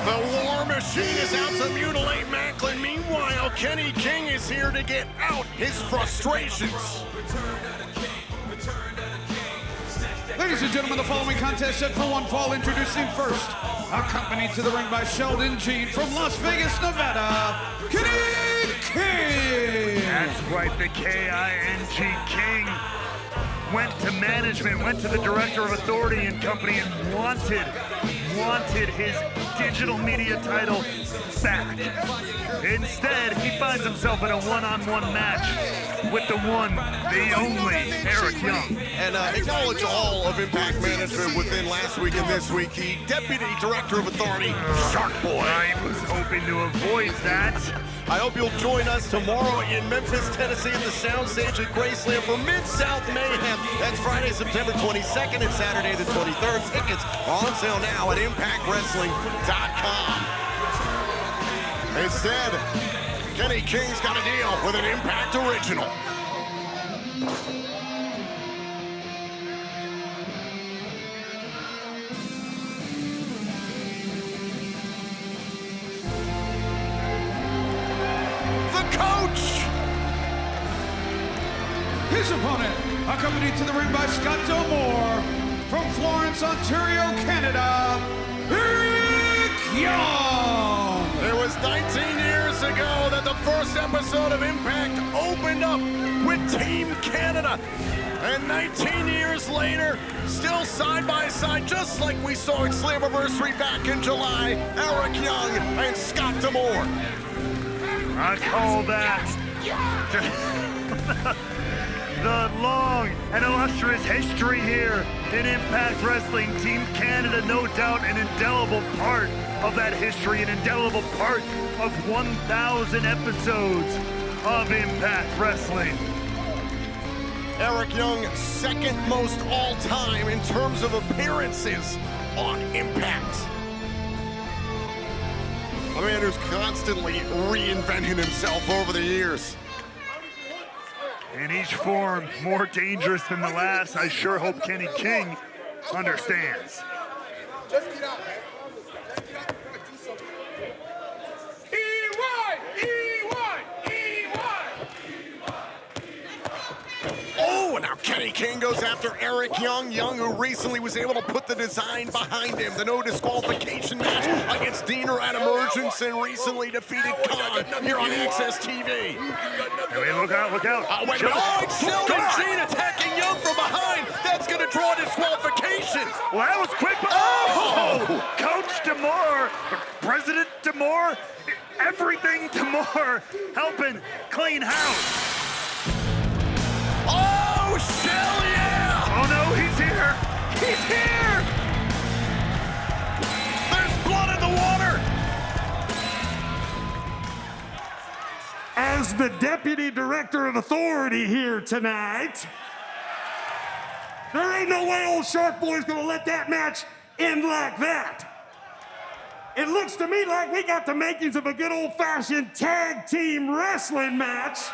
The War Machine is out to mutilate Macklin. Meanwhile, Kenny King is here to get out his frustrations. Ladies and gentlemen, the following contest set for one fall. Introducing first, accompanied to the ring by Sheldon Gene from Las Vegas, Nevada, Kenny King. That's right, the K-I-N-G King went to management, went to the director of authority and company and wanted his digital media title back. Instead, he finds himself in a one-on-one match with the one, the only, Eric Young. And acknowledge all of Impact Management within last week and this week. The Deputy Director of Authority, Shark Boy. I was hoping to avoid that. I hope you'll join us tomorrow in Memphis, Tennessee at the Soundstage at Graceland for Mid-South Mayhem. That's Friday, September 22nd and Saturday the 23rd. Tickets are on sale now at ImpactWrestling.com. Instead, Kenny King's got to deal with an Impact original. His opponent, accompanied to the ring by Scott D'Amore from Florence, Ontario, Canada, Eric Young. It was 19 years ago that the first episode of Impact opened up with Team Canada. And 19 years later, still side by side, just like we saw at Slammiversary back in July, Eric Young and Scott D'Amore. I call that the long and illustrious history here in Impact Wrestling. Team Canada, no doubt an indelible part of that history, an indelible part of 1,000 episodes of Impact Wrestling. Eric Young, second most all-time in terms of appearances on Impact. A man who's constantly reinventing himself over the years. In each form, more dangerous than the last. I sure hope Kenny King understands. Just get out, man. Just get out and do something. Oh, and now Kenny King goes after Eric Young. Young, who recently was able to put the design behind him. The no disqualification match against Diener at Emergence and recently defeated Khan here on Access TV. Hey, look out, look out. Wait, it's Sheldon Gene attacking Young from behind. That's going to draw disqualification. Well, that was quick. Oh! Coach D'Amore, President D'Amore, everything D'Amore helping clean house. Oh, Shell, yeah! Oh no, he's here! He's here! There's blood in the water! As the Deputy Director of Authority here tonight, there ain't no way old Shark Boy's gonna let that match end like that. It looks to me like we got the makings of a good old-fashioned tag team wrestling match.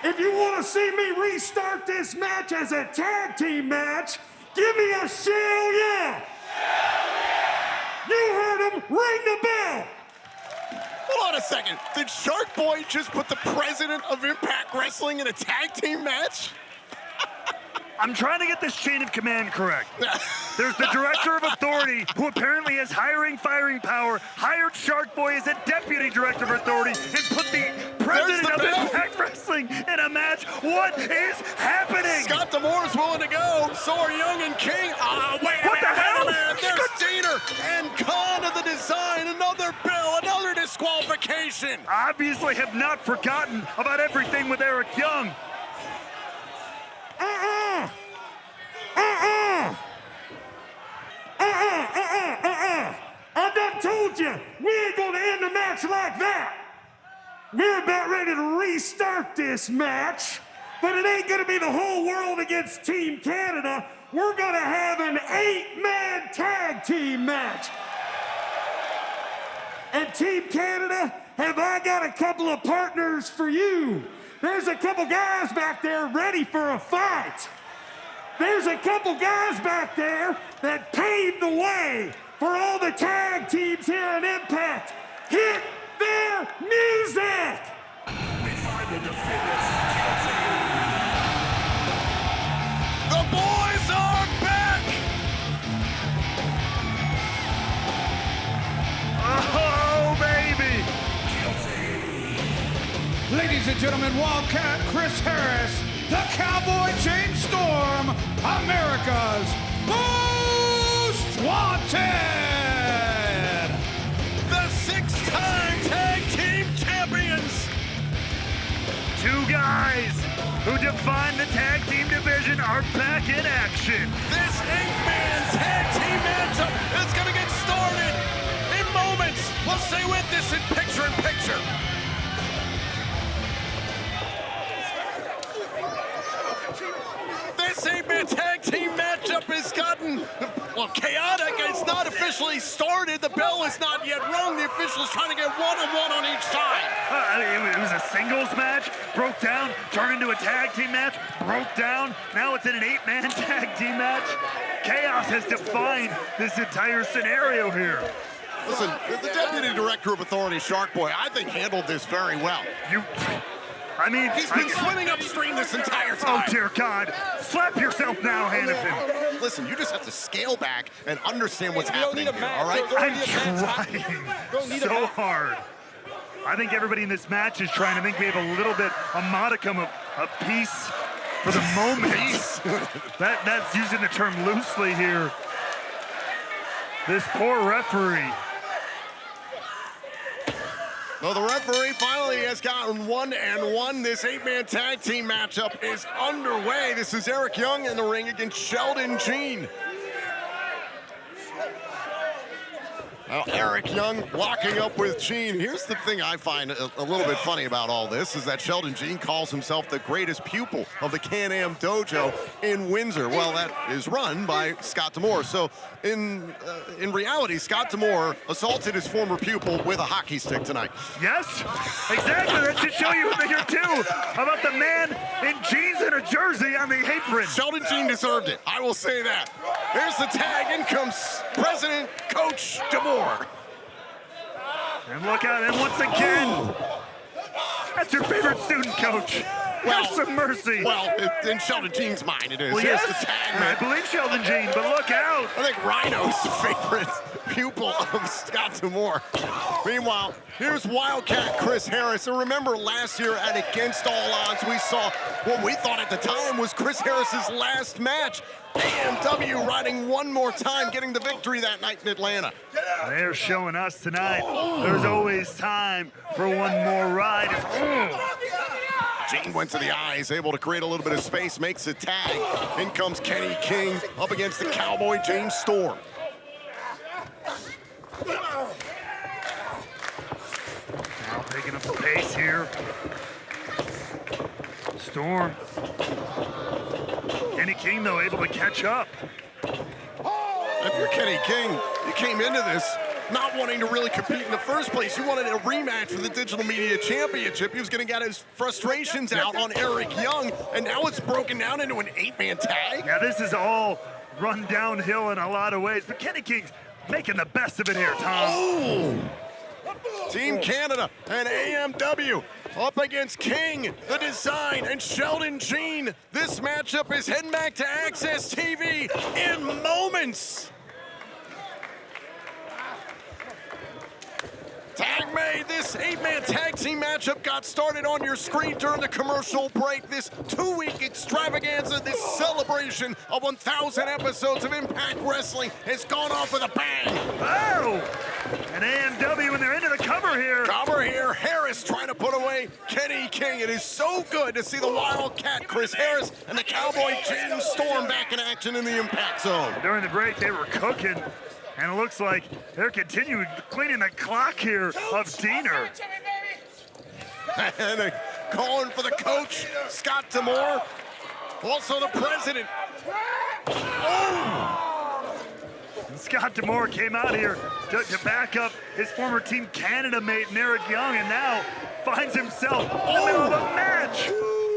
If you want to see me restart this match as a tag team match, give me a shell yeah! You heard him, ring the bell! Hold on a second. Did Shark Boy just put the president of Impact Wrestling in a tag team match? I'm trying to get this chain of command correct. There's the Director of Authority, who apparently has firing power, hired Shark Boy as a Deputy Director of Authority, and put the President of Impact Wrestling in a match. What is happening? Scott D'Amore's willing to go. So are Young and King. Wait a minute. There's Diener and Khan of the design. Another bill, another disqualification. Obviously have not forgotten about everything with Eric Young. I done told you, we ain't gonna end the match like that. We're about ready to restart this match, but it ain't gonna be the whole world against Team Canada. We're gonna have an 8-man tag team match. And Team Canada, have I got a couple of partners for you? There's a couple guys back there ready for a fight. There's a couple guys back there that paved the way for all the tag teams here in Impact. Hit their music! The boys are back! Oh, baby! Ladies and gentlemen, Wildcat Chris Harris, the Cowboy James Storm, America's Most Wanted! The 6-time tag team champions! Two guys who define the tag team division are back in action. This 8-man tag team matchup is gonna get started in moments. We'll stay with this in picture-in-picture. This 8-man tag team matchup has gotten, well, chaotic. It's not officially started. The bell is not yet rung. The official's trying to get one-on-one on each side. It was a singles match, broke down, turned into a tag team match, broke down. Now it's in an 8-man tag team match. Chaos has defined this entire scenario here. Listen, the Deputy Director of Authority, Shark Boy, I think handled this very well. He's been swimming upstream this entire time. Oh, dear God. Slap yourself now, Hannafin. Listen, you just have to scale back and understand what's happening here, all right? I'm trying so hard. I think everybody in this match is trying to think we have a little bit, a modicum of peace for the moment. That's using the term loosely here. This poor referee. Well, the referee finally has gotten 1-1. This 8-man tag team matchup is underway. This is Eric Young in the ring against Sheldon Jean. Now, Eric Young locking up with Gene. Here's the thing I find a little bit funny about all this is that Sheldon Jean calls himself the greatest pupil of the Can-Am Dojo in Windsor. Well, that is run by Scott D'Amore. So in reality, Scott D'Amore assaulted his former pupil with a hockey stick tonight. Yes, exactly. That should show you a thing or two about the man in jeans and a jersey on the apron. Sheldon Jean deserved it. I will say that. Here's the tag. In comes President Coach D'Amore. And look out, and once again, that's your favorite student, Coach. Well, have some mercy. Well, in Sheldon Jean's mind it is. Well, Here's yes, the tag, I man. believe Sheldon Jean, but look out. I think Rhino's favorite pupil of Scott D'Amore. Meanwhile, here's Wildcat Chris Harris. And remember last year at Against All Odds, we saw what we thought at the time was Chris Harris's last match. AMW riding one more time, getting the victory that night in Atlanta. They're showing us tonight there's always time for one more ride. Gene went to the eyes, able to create a little bit of space, makes a tag. In comes Kenny King up against the Cowboy James Storm. Now picking up the pace here. Storm. Kenny King, though, able to catch up. If you're Kenny King, you came into this not wanting to really compete in the first place. You wanted a rematch for the Digital Media Championship. He was going to get his frustrations out on Eric Young, and now it's broken down into an 8-man tag. Yeah, this is all run downhill in a lot of ways, but Kenny King's making the best of it here, Tom. Oh! Team Canada and AMW up against King, the Design, and Sheldon Jean. This matchup is heading back to Access TV in moments. Tag made. This 8-man tag team matchup got started on your screen during the commercial break. This 2-week extravaganza, this celebration of 1,000 episodes of Impact Wrestling has gone off with a bang. Oh! And AMW, when they're into the cover here. Cover here, Harris trying to put away Kenny King. It is so good to see the Wildcat Chris Harris and the Cowboy James Storm back in action in the Impact Zone. During the break, they were cooking. And it looks like they're continuing cleaning the clock here of Diener. And they're calling for the coach, Scott D'Amore. Also the president. Oh! And Scott D'Amore came out here to back up his former Team Canada mate, Eric Young, and now finds himself in the middle of a match.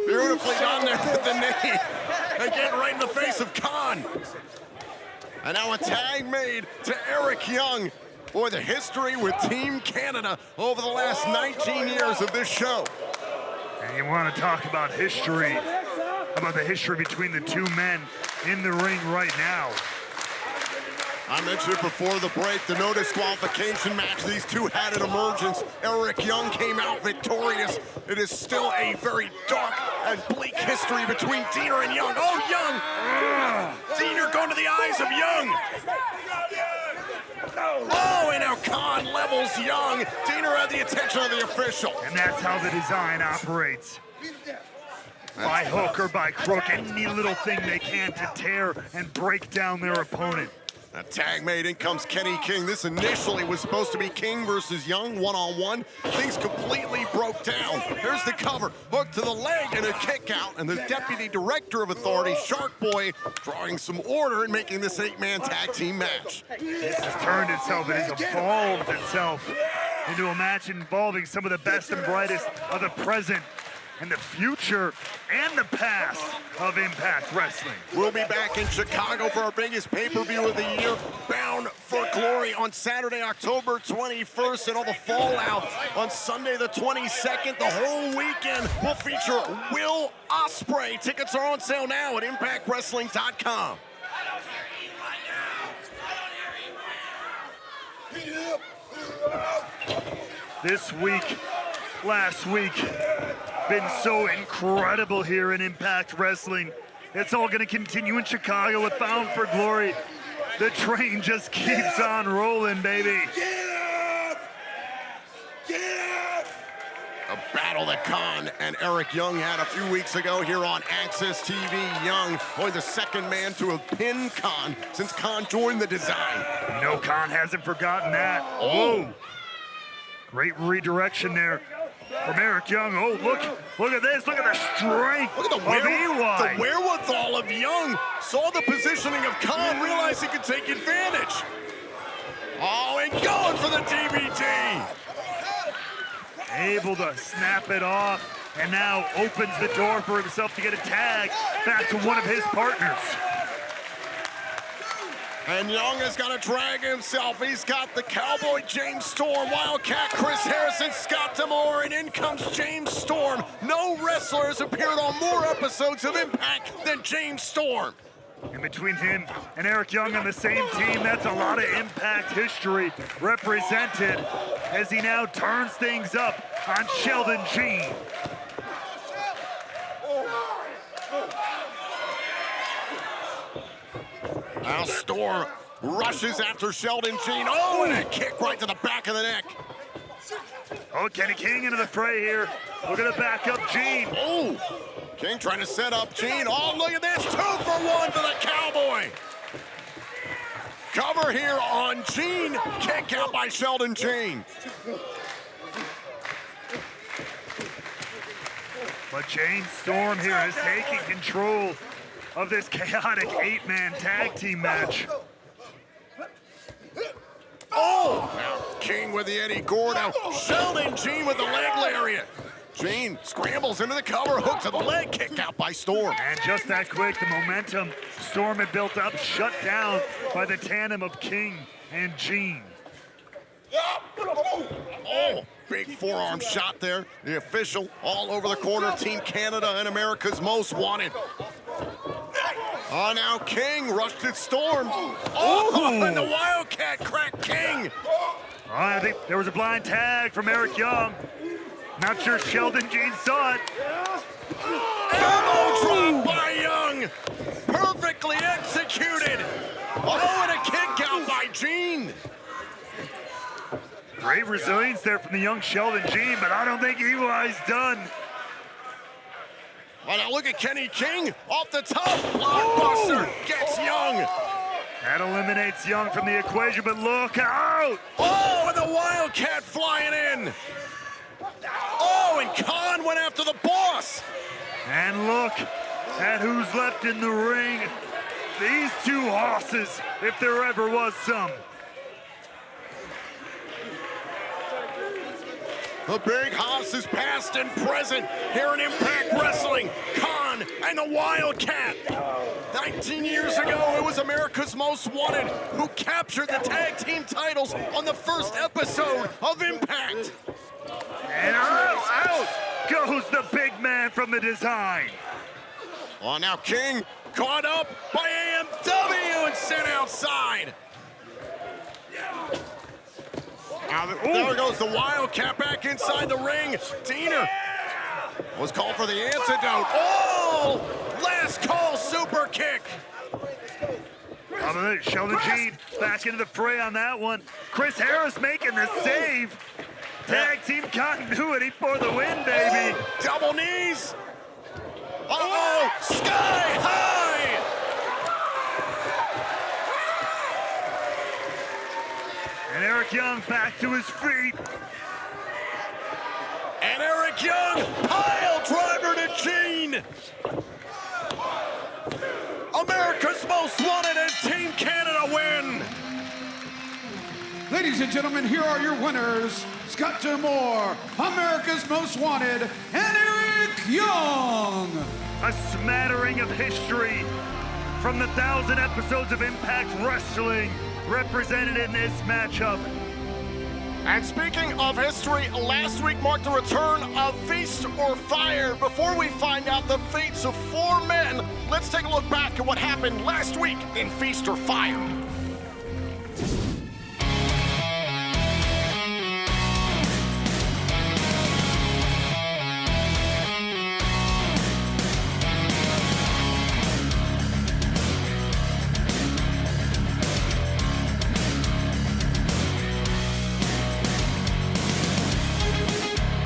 Beautifully done there with the knee. And getting right in the face of Khan. And now a tag made to Eric Young. Boy, the history with Team Canada over the last 19 years of this show. And you want to talk about history? How about the history between the two men in the ring right now? I mentioned it before the break, the no disqualification match. These two had an emergence. Eric Young came out victorious. It is still a very dark and bleak history between Diener and Young. Oh, Young! Diener going to the eyes of Young. Oh, and now Khan levels Young. Diener had the attention of the official. And that's how the design operates. By hook or by crook, any little thing they can to tear and break down their opponent. A tag made, in comes Kenny King. This initially was supposed to be King versus Young, one-on-one. Things completely broke down. Here's the cover, hook to the leg and a kick out, and the Deputy Director of Authority, Shark Boy, drawing some order and making this 8-man tag team match. This has turned itself, it has evolved itself into a match involving some of the best and brightest of the present and the future and the past of Impact Wrestling. We'll be back in Chicago for our biggest pay-per-view of the year, Bound for Glory, on Saturday, October 21st, and all the fallout on Sunday the 22nd. The whole weekend will feature Will Ospreay. Tickets are on sale now at ImpactWrestling.com. This week, last week, been so incredible here in Impact Wrestling. It's all gonna continue in Chicago with Bound for Glory. The train just keeps on rolling, baby. A battle that Khan and Eric Young had a few weeks ago here on Access TV. Young, only the second man to have pinned Khan since Khan joined the design. You know Khan hasn't forgotten that. Oh! Great redirection there from Eric Young. Oh, look at this. Look at the strength Look at of EY. the wherewithal of Young. Saw the positioning of Khan, realized he could take advantage. Oh, and going for the DVT. Able to snap it off, and now opens the door for himself to get a tag back to one of his partners. And Young has got to drag himself. He's got the Cowboy James Storm, Wildcat Chris Harrison, Scott D'Amore, and in comes James Storm. No wrestler has appeared on more episodes of Impact than James Storm. And between him and Eric Young on the same team, that's a lot of Impact history represented as he now turns things up on Sheldon Jean. Now Storm rushes after Sheldon Jean. Oh, and a kick right to the back of the neck. Oh, Kenny King into the fray here. We're gonna back up Jean. Oh, King trying to set up Jean. Oh, look at this, 2 for 1 for the Cowboy. Cover here on Jean. Kick out by Sheldon Jean. But James Storm here is taking control of this chaotic 8-man tag team match. Oh, now King with the Eddie Gordo. Sheldon Jean with the leg lariat. Jean scrambles into the cover, hook to the leg, kick out by Storm. And just that quick, the momentum Storm had built up, shut down by the tandem of King and Jean. Oh, big forearm shot there. The official all over the corner of Team Canada and America's Most Wanted. Oh, now King rushed at Storm. Oh, and the Wildcat cracked King. I think there was a blind tag from Eric Young. Not sure Sheldon Jean saw it. Elbow drop by Young. Perfectly executed. Oh, and a kick out by Jean. Great resilience there from the young Sheldon Jean, but I don't think EY's done. Well, now look at Kenny King off the top. Blockbuster gets Young. That eliminates Young from the equation, but look out! Oh, and the Wildcat flying in. Oh, and Khan went after the boss. And look at who's left in the ring. These two hosses, if there ever was some. The big hoss is past and present here in Impact Wrestling. Khan and the Wildcat. 19 years ago, it was America's Most Wanted who captured the tag team titles on the first episode of Impact. And out goes the big man from the design. Oh, now King caught up by AMW and sent outside. Now there goes the Wildcat back inside the ring. Diener was called for the antidote. Oh, last call super kick. Sheldon Gene back into the fray on that one. Chris Harris making the save. Tag team continuity for the win, baby. Double knees. Uh-oh, sky high. And Eric Young back to his feet. And Eric Young, pile driver to Gene. America's Most Wanted and Team Canada win. Ladies and gentlemen, here are your winners. Scott D'Amore, America's Most Wanted, and Eric Young. A smattering of history from the 1,000 episodes of Impact Wrestling represented in this matchup. And speaking of history, last week marked the return of Feast or Fire. Before we find out the fates of 4 men, let's take a look back at what happened last week in Feast or Fire.